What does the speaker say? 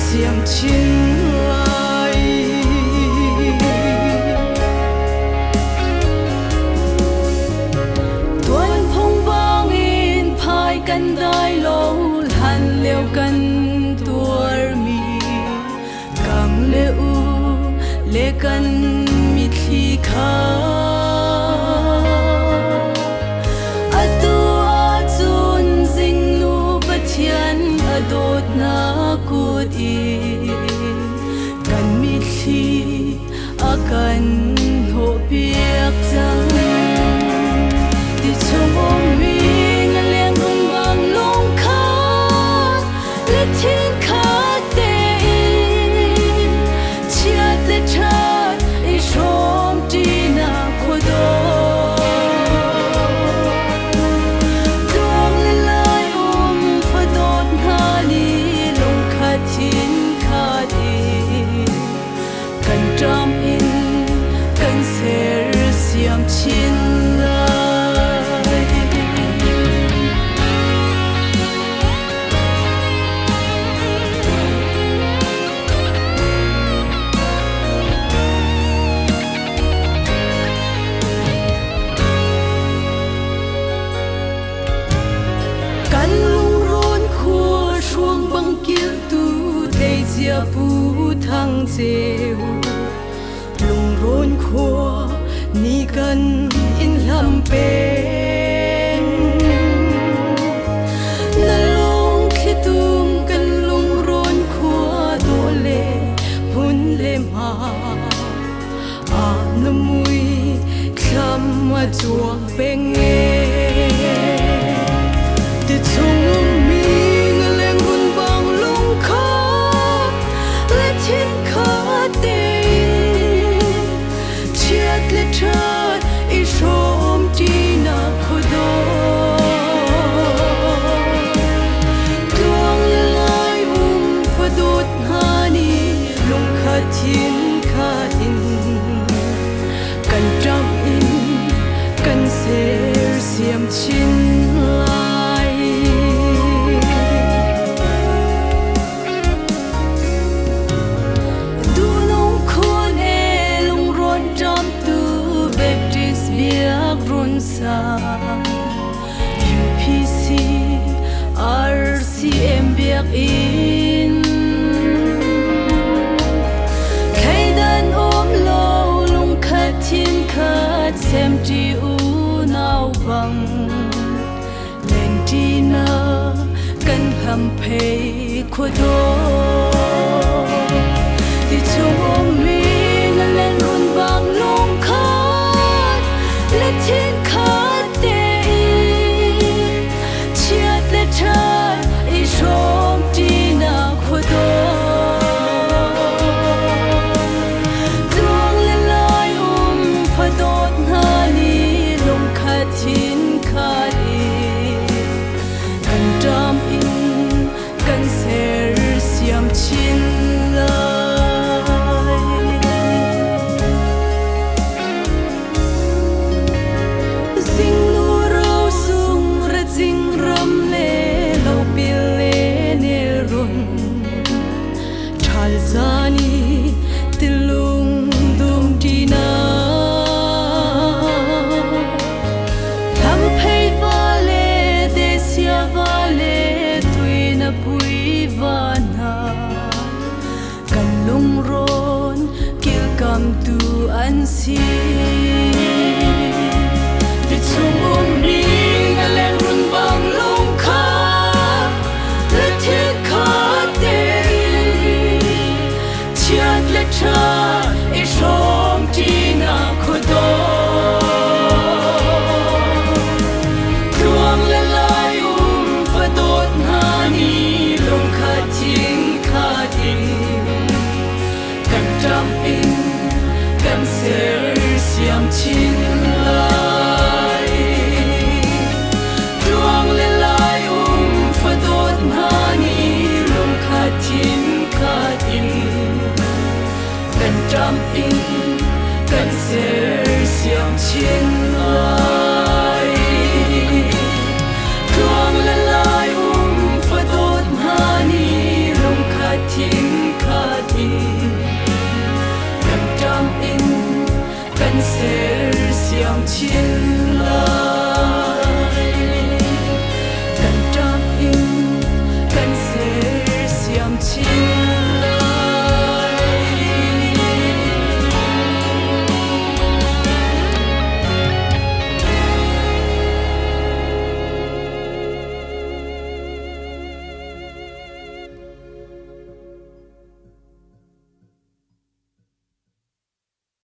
siam chin lai tuan phong bang in phai kan dai lo han leo kan tuar mi kang le u le kan mi thi kha dot na kut i kan mi thi akan ho piak chang ti chom mi ngaleng rung bang long kha le thin kha te chiat le chat I shom ti na khodo jump in kan ser siam chin lai kan lung ron khua shuang bang kil tu dei chia pu thang cheu lung ron khua ni kan in lam pen na long khi tum kan lung ron khua do le hun le ma a na mui kham ma chuak beng e ti chung mi ngaleng hun bang lung kha le chin kha te le chat I shom ti na khodo tuang le lai fadot hani lung khatin khatin kan jam in kan ser siam chin lai du nong khon e lung ron jam run sa UPC RCM biak in kaidan om lo lung khatin khat sem ti u nau bang len ti na kan ham phei khodo ti chom mi ngalen run bang lung kha le chin kha te chiat le chat I shom ti na khodo tuang le lai fadot hani lung khatin khari kan jam in kan ser siam chin zani tilung dum dina tham phei vale desia vale tuina pui vana kan lung ron kil kam tu an si ti chung ni ngaleng run bang lung kha le thil kha le chat I shom ti na khodo tuang le lai fadot hani lung khatin khatin kan jam in kan ser siam chin lai tuang le lai fadot hani lung khatin khatin jumping